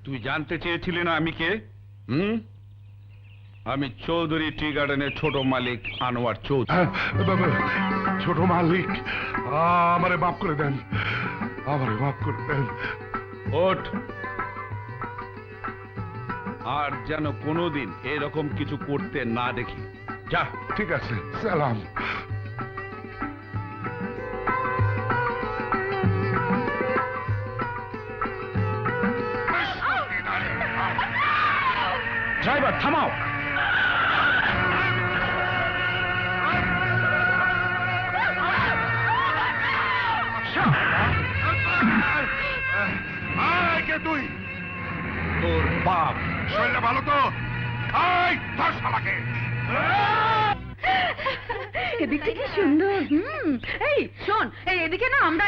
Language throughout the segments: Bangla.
তুই জানতে চেয়েছিলি না আমি কে? আমি চৌধুরী টি গার্ডেনের ছোট মালিক আনোয়ার চৌধুরী। ছোট মালিক, আমারে মাফ করে দেন, আমারে মাফ করে দেন। ওঠ, আর যেন কোনোদিন এরকম কিছু করতে না দেখি। যা। ঠিক আছে, সালাম। ড্রাইভার থামাও। কে তুই? তোর বাপ। শরীরটা ভালো তো? ধর শালাকে। এদিকে কি সুন্দর। এই শোন, এই এদিকে না আমরা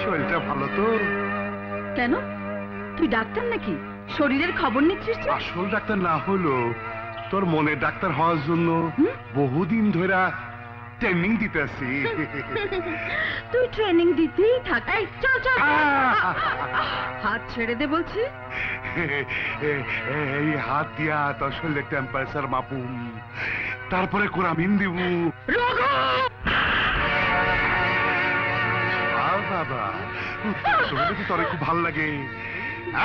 শরীরটা ভালো তো? কেন, তুই ডাক্তার নাকি? শরীরের খবর নিচ্ছিস? আসল ডাক্তার না হলো তোর মনের ডাক্তার হওয়ার জন্য বহুদিন ধরে ট্রেনিং দিতেছি। তুই ট্রেনিং দিতেই থাক। এই চল চল, হাত ছেড়ে দে বলছি। এই হাত দিয়া তোর শরীরের টেম্পারেচার মাপুম, তারপরে কোরামিন দিব। বাবা, তোর খুব ভাল লাগে।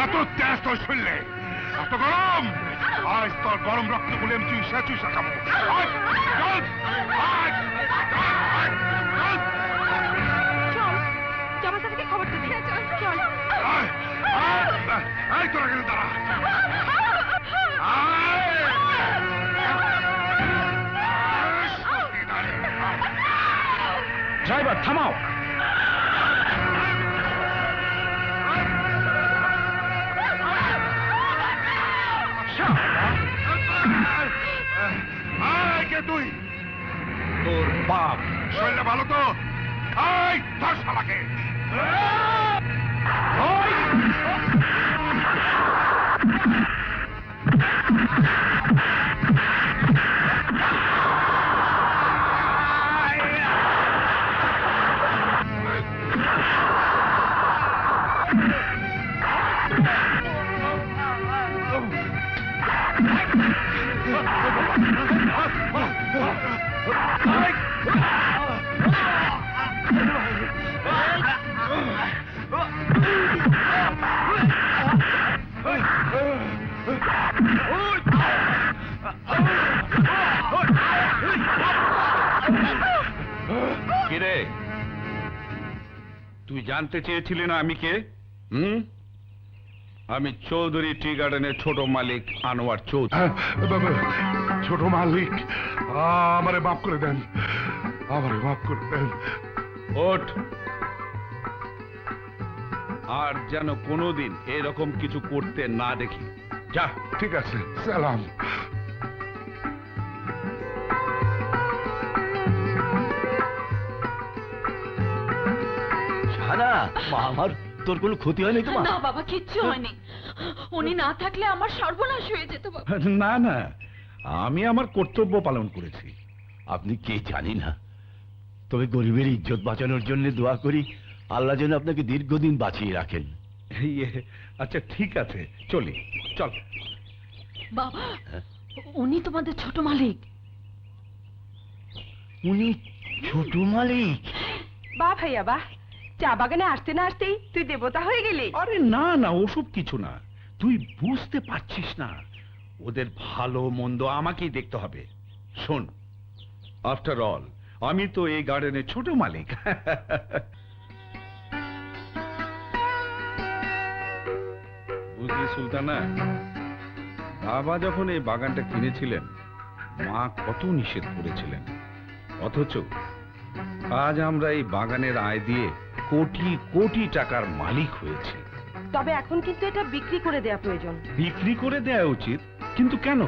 এত তেজ তোর শরীরে, এত গরম। আজ তোর গরম রক্ত গুলো আমি চুইসা চুইসা খাবো। তোরা গেলে দাঁড়া। ড্রাইভার থামাও। কে তুই? তোর বাপ। শরীরটা ভালো তো? ধর শালাকে। কিরে, তুই জানতে চেয়েছিলি না আমি কে? আমি চৌধুরী টি গার্ডেনের ছোট মালিক আনোয়ার চৌধুরী। ছোট মালিক, আমারে মাফ করে দেন, আমারে মাফ করে দেন। ওঠ, আর যেন কোনোদিন এরকম কিছু করতে না দেখি। যা। ঠিক আছে, সালাম। আমার তোর কোনো ক্ষতি হয়নি তো? না বাবা, কিচ্ছু হয়নি। উনি না থাকলে আমার সর্বনাশ হয়ে যেত বাবা। না না, আমি আমার কর্তব্য পালন করেছি। আপনি কে জানি না, তবে গরিবের ইজ্জত বাঁচানোর জন্য দোয়া করি আল্লাহ যেন আপনাকে দীর্ঘদিন বাঁচিয়ে রাখেন। আচ্ছা ঠিক আছে, চলি, চল। বাবা, উনি তোমাদের ছোট মালিক। উনি ছোট মালিক? বাহ ভাইয়া বাহ, চা বাগানে আসতে না আসতেই তুই দেবতা হয়ে গেলি। আরে না না, ওসব কিছু না। তুই বুঝতে পারছিস না, ওদের ভালো মন্দ আমাকেই দেখতে হবে। শোন, আফটার অল আমি তো এই গার্ডেনের ছোট মালিক। বুঝলি সুলতানা, বাবা যখন এই বাগানটা কিনেছিলেন মা কত নিষেধ করেছিলেন, অথচ আজ আমরা এই বাগানের আয় দিয়ে কোটি কোটি টাকার মালিক হয়েছি। তবে এখন কিন্তু এটা বিক্রি করে দেয়া প্রয়োজন। বিক্রি করে দেয়া উচিত, কিন্তু কেন?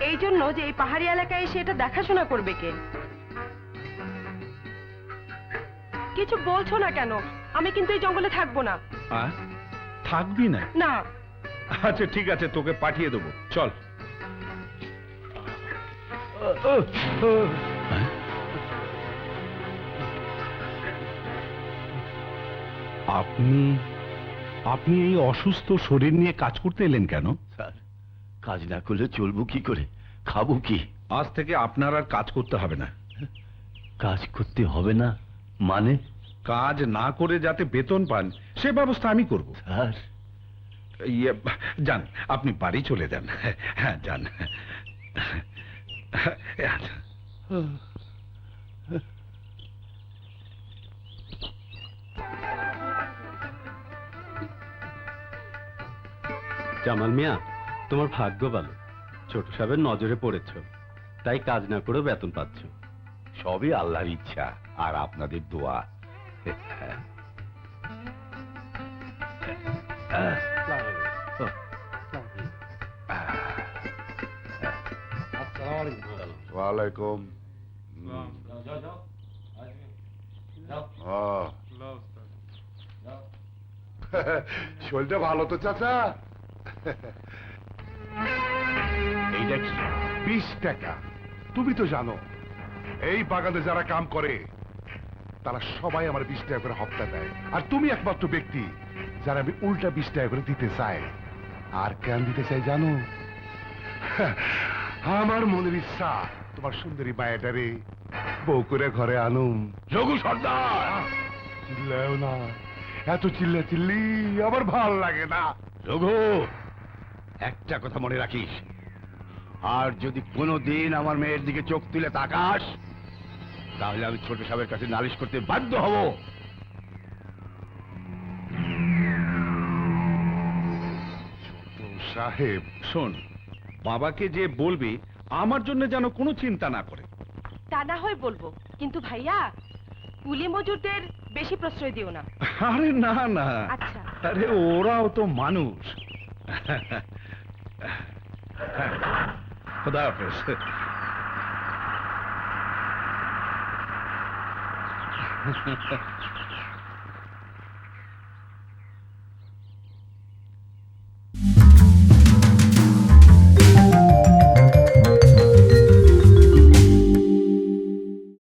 এই জন্য যে এই পাহাড়ি এলাকায় এসে এটা দেখাশোনা করবে কে। কিছু বলছো না কেন? আমি কিন্তু এই জঙ্গলে থাকবো না। থাকবি না? না। আচ্ছা ঠিক আছে, তোকে পাঠিয়ে দেবো, চল। আপনি আপনি এই অসুস্থ শরীর নিয়ে কাজ করতে এলেন কেন? স্যার, কাজ না করলে চলবো কি করে, খাবো কি? আজ থেকে আপনার আর কাজ করতে হবে না। কাজ করতে হবে না মানে? কাজ না করে যাতে বেতন পান সে ব্যবস্থা আমি করব। স্যার, ইয়ে, যান, আপনি বাড়ি চলে যান। হ্যাঁ, যান। জামাল মিয়া, তোমার ভাগ্য ভালো, ছোট সাহেবের নজরে পড়েছ, তাই কাজ না করেও বেতন পাচ্ছ। সবই আল্লাহর ইচ্ছা আর আপনাদের দোয়া। ওয়ালাইকুম। শরীরটা ভালো তো চাচা? এইটা কি? 20 টাকা। তুমি তো জানো এই বাগানে যারা কাম করে তারা সবাই আমার 20 টাকা করে হপ্তা দেয়, আর তুমি একমাত্র ব্যক্তি যারা আমি উল্টা 20 টাকা করে দিতে চাই। আর কেন দিতে চাই জানো? আমার মনের ইচ্ছা তোমার সুন্দরী মায়াটারে বউ করে ঘরে আনুম। রঘু সর্দার! চিল্লাও না, এত চিল্লা চিল্লি আমার ভাল লাগে না। রঘু, একটা কথা মনে রাখিস, আর যদি কোনোদিন আমার মেয়ের দিকে চোখ তুলে তাকাস তাহলে আমি ছোট সাহেবের কাছে নালিশ করতে বাধ্য হব। সাহেব, শোন, বাবাকে যে বলবি আমার জন্য যেন কোনো চিন্তা না করে। তা না হয় বলবো, কিন্তু ভাইয়া কুলি মজুরদের বেশি প্রশ্রয় দিও না। আরে না না, আচ্ছা। আরে ওরাও তো মানুষ। হ্যাঁ, খোদা হাফেজ।